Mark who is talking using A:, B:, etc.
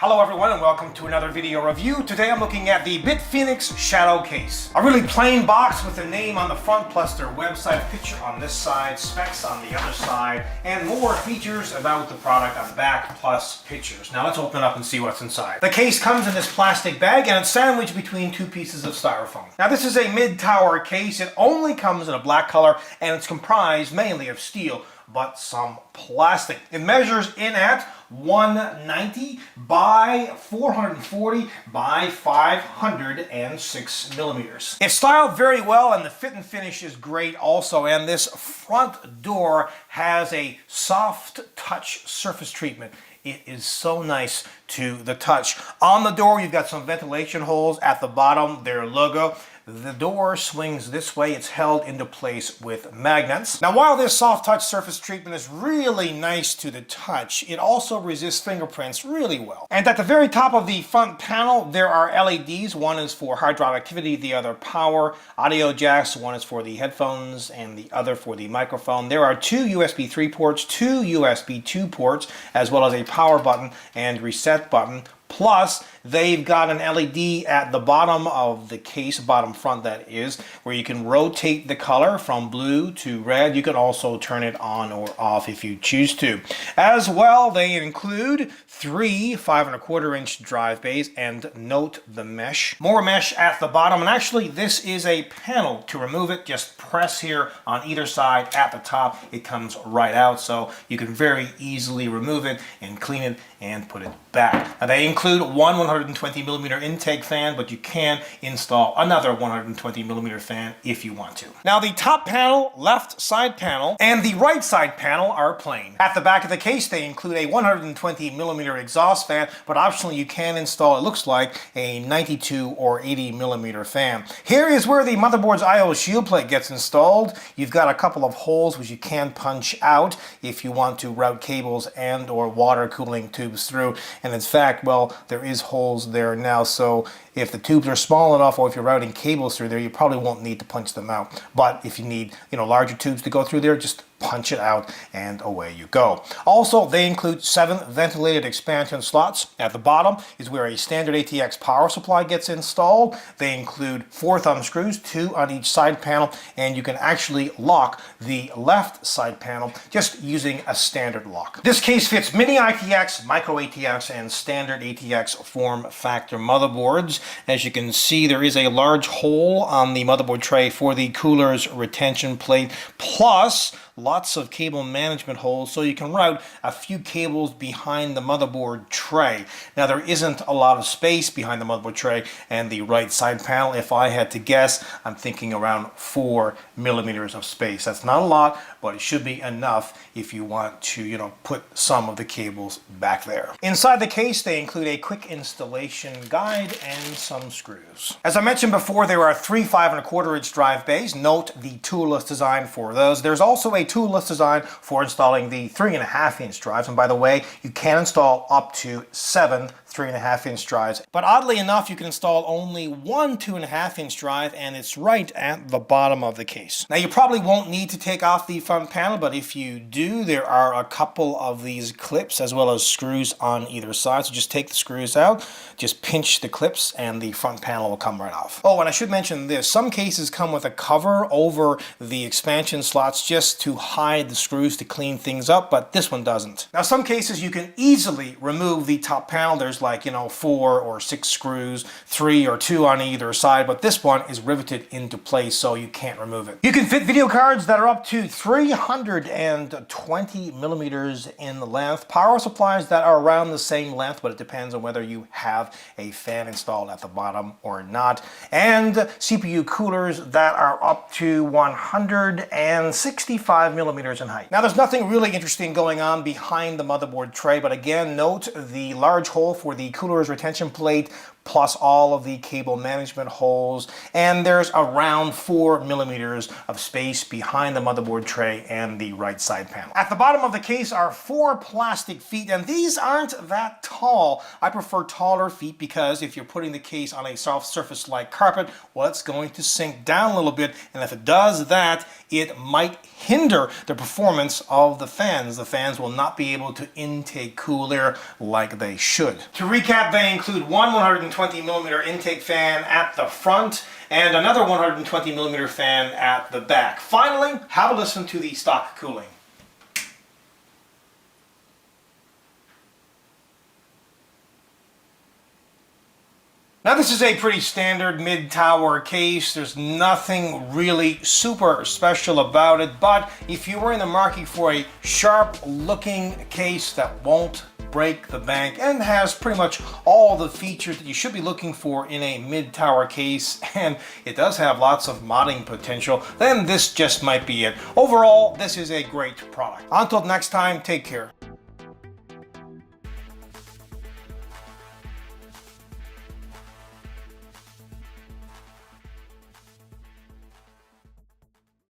A: Hello everyone and welcome to another video review. Today I'm looking at the BitFenix Shadow case. A really plain box with the name on the front plus their website, a picture on this side, specs on the other side, and more features about the product on the back plus pictures. Now let's open it up and see what's inside. The case comes in this plastic bag and it's sandwiched between two pieces of styrofoam. Now this is a mid-tower case. It only comes in a black color and it's comprised mainly of steel, but some plastic. It measures in at 190 by 440 by 506 millimeters. It's styled very well and the fit and finish is great also, and this front door has a soft touch surface treatment. It is so nice to the touch. On the door you've got some ventilation holes at the bottom, their logo. The door swings this way. It's held into place with magnets. Now, while this soft touch surface treatment is really nice to the touch, it also resists fingerprints really well. And at the very top of the front panel, there are LEDs. One is for hard drive activity, the other power. Audio jacks, one is for the headphones and the other for the microphone. There are two USB 3 ports, two USB 2 ports, as well as a power button and reset button. Plus, they've got an LED at the bottom of the case, bottom front that is, where you can rotate the color from blue to red. You can also turn it on or off if you choose to. As well, they include three 5¼ drive bays, and note the mesh. More mesh at the bottom, and actually this is a panel. To remove it, just press here on either side at the top. It comes right out, so you can very easily remove it and clean it and put it back. Now, they include one 120mm intake fan, but you can install another 120mm fan if you want to. Now, the top panel, left side panel, and the right side panel are plain. At the back of the case, they include a 120mm exhaust fan, but optionally you can install, it looks like, a 92 or 80mm fan. Here is where the motherboard's I/O shield plate gets installed. You've got a couple of holes which you can punch out if you want to route cables and or water cooling tubes through. And in fact, well, there is holes there now, so if the tubes are small enough, or if you're routing cables through there, you probably won't need to punch them out. But if you need, larger tubes to go through there, just punch it out and away you go. Also, they include 7 ventilated expansion slots. At the bottom is where a standard ATX power supply gets installed. They include 4 thumb screws, 2 on each side panel, and you can actually lock the left side panel just using a standard lock. This case fits mini ITX, micro ATX, and standard ATX form factor motherboards. As you can see, there is a large hole on the motherboard tray for the cooler's retention plate, plus lots of cable management holes so you can route a few cables behind the motherboard tray. Now, there isn't a lot of space behind the motherboard tray and the right side panel. If I had to guess, I'm thinking around 4mm of space. That's not a lot, but it should be enough if you want to, put some of the cables back there. Inside the case, they include a quick installation guide and some screws. As I mentioned before, there are 3 5¼ drive bays. Note the toolless design for those. There's also a toolless design for installing the 3.5" drives, and by the way, you can install up to 7 3.5" drives, but oddly enough you can install only one 2.5" drive, and it's right at the bottom of the case. Now, you probably won't need to take off the front panel, but if you do, there are a couple of these clips as well as screws on either side, so just take the screws out, just pinch the clips, and the front panel will come right off. Oh, and I should mention this, some cases come with a cover over the expansion slots just to hide the screws to clean things up, but this one doesn't. Now, some cases you can easily remove the top panel. There's 4 or 6 screws, 3 or 2 on either side, but this one is riveted into place, so you can't remove it. You can fit video cards that are up to 320mm in length, power supplies that are around the same length, but it depends on whether you have a fan installed at the bottom or not, and CPU coolers that are up to 165mm in height. Now, there's nothing really interesting going on behind the motherboard tray, but again, note the large hole for the cooler's retention plate, plus all of the cable management holes, and there's around 4 millimeters of space behind the motherboard tray and the right side panel. At the bottom of the case are 4 plastic feet, and these aren't that tall. I prefer taller feet because if you're putting the case on a soft surface like carpet, well, it's going to sink down a little bit, and if it does that, it might hinder the performance of the fans. The fans will not be able to intake cool air like they should. To recap, they include one 120 millimeter intake fan at the front and another 120 millimeter fan at the back. Finally, have a listen to the stock cooling. Now this is a pretty standard mid-tower case. There's nothing really super special about it, but if you were in the market for a sharp looking case that won't break the bank and has pretty much all the features that you should be looking for in a mid-tower case, and it does have lots of modding potential, then this just might be it. Overall, this is a great product. Until next time, take care.